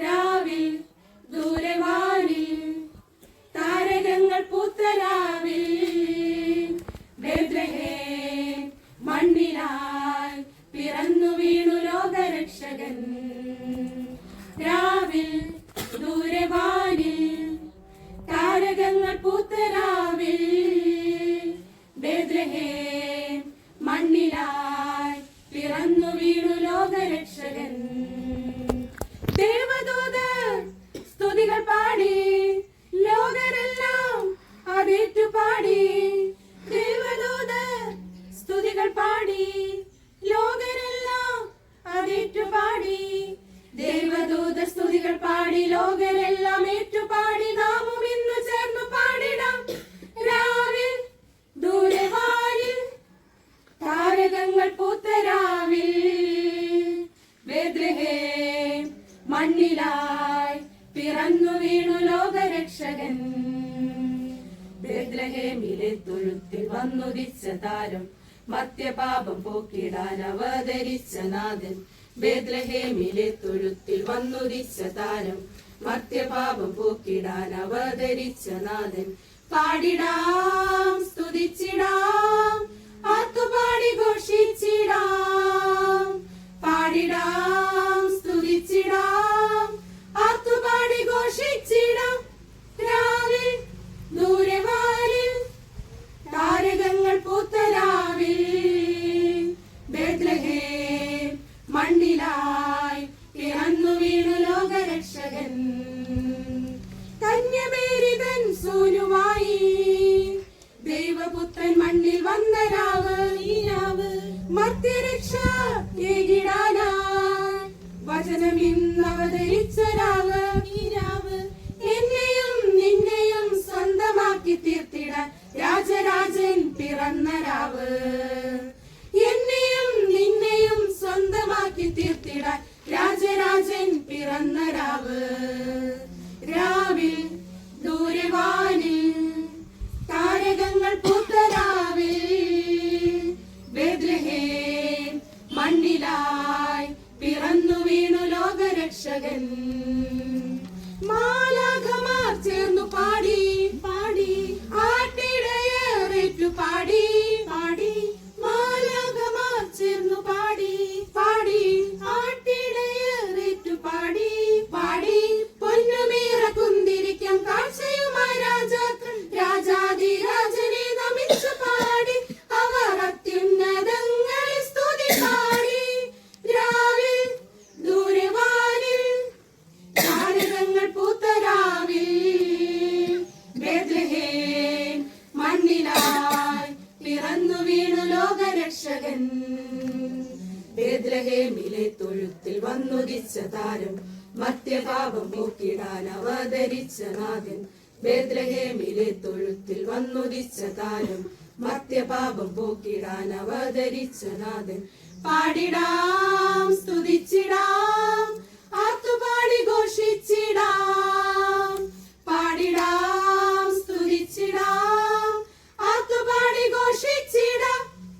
രാവിൽ ദൂരവാനിൽ താരകങ്ങൾ പൂത്തരാവിൽ ബേത്ലഹേം മണ്ണിലായി പിറന്നു വീണു ലോകരക്ഷകൻ. രാവിൽ ദൂരവാനിൽ താരകങ്ങൾ പൂത്തരാവിൽ ബേത്ലഹേം മണ്ണിലായി പിറന്നു വീണു ലോകരക്ഷകൻ. ദേവദൂതർ സ്തുതികൾ പാടി ലോകരെല്ലാം അതേറ്റു പാടി. ദേവദൂതർ സ്തുതികൾ പാടി ലോകരെല്ലാം അതേറ്റു പാടി. ദേവദൂതർ സ്തുതികൾ പാടി ലോകരെല്ലാം ഏറ്റുപാടി. നാമും ഇന്നു ചേർന്നു പാടിടാം. രാവിൽ ദൂരവാനിൽ താരകങ്ങൾ പൂത്തരാവിൽ ബേത്ലഹേം മണ്ണിലായി പിറന്നു വീണു ലോകരക്ഷകൻ. ബേത്ലഹേമിലെ തൊഴുത്തിൽ വന്നുദിച്ച താരം മർത്യപാപം പോക്കിടാൻ അവതരിച്ച നാഥൻ. ബേത്ലഹേമിലെ തൊഴുത്തിൽ വന്നുദിച്ച താരം മർത്യപാപം പോക്കിടാൻ അവതരിച്ച നാഥൻ. പാടിടാം സ്തുതിച്ചിടാം ആർത്തുപാടി ഘോഷിച്ചിടാം. പാടിടാം സ്തുതിച്ചിടാം ആർത്തുപാടി ഘോഷിച്ചിടാം. രാവിൽ ദൂരവാനിൽ താരകങ്ങൾ പൂത്തരാവിൽ ബേത്ലഹേം മണ്ണിലായി പിറന്നു വീണു ലോകരക്ഷകൻ. കന്യമേരിതൻ സൂനുമായി ദൈവപുത്രൻ മണ്ണിൽ വന്ന രാവ് ഈ രാവ്. മർത്യരക്ഷ ഏകിടാനായി വചനം ഇന്നവതരിച്ച രാവ് ഈ രാവ്. എന്നെയും നിന്നെയും സ്വന്തമാക്കി തീർത്തിടാൻ രാജരാജൻ പിറന്ന രാവ്. എന്നെയും നിന്നെയും സ്വന്തമാക്കി തീർത്തിടാൻ രാജരാജൻ പിറന്ന രാവ്. രാവിൽ ദൂരവാനിൽ താരകങ്ങൾ പൂത്തരാവിൽ ബേത്ലഹേം മണ്ണിലായി പിറന്നു വീണു ലോകരക്ഷകൻ. മാലാഖമാർ ചേർന്നു പാടി പാടി ആട്ടിടയേറേറ്റു പാടി പാടി. മാലാഖമാർ ചേർന്നു പാടി പാടി ആട്ടിടയേറേറ്റു പാടി പാടി. പൊന്നുമീറ കുന്തിരിക്കം കാഴ്ചയുമായി രാജാക്കൾ രാജാധിരാജനെ നമിച്ചു പാടി. അവർ അത്യുന്നതങ്ങളിൽ സ്തുതി പാടി. രാവിൽ ദൂരവാനിൽ താരകങ്ങൾ പൂത്തരാവിൽ ബേത്ലഹേം മണ്ണിലായി പിറന്നു വീണു ലോകരക്ഷകൻ. ബേത്ലഹേമിലെ തൊഴുത്തിൽ വന്നുദിച്ച താരം മർത്യപാപം പോക്കിടാൻ അവതരിച്ച നാഥൻ. ബേത്ലഹേമിലെ തൊഴുത്തിൽ വന്നുദിച്ച താരം മർത്യപാപം പോക്കിടാൻ അവതരിച്ച നാഥൻ. പാടിടാം സ്തുതിച്ചിടാം ആർത്തുപാടി ഘോഷിച്ചിടാം.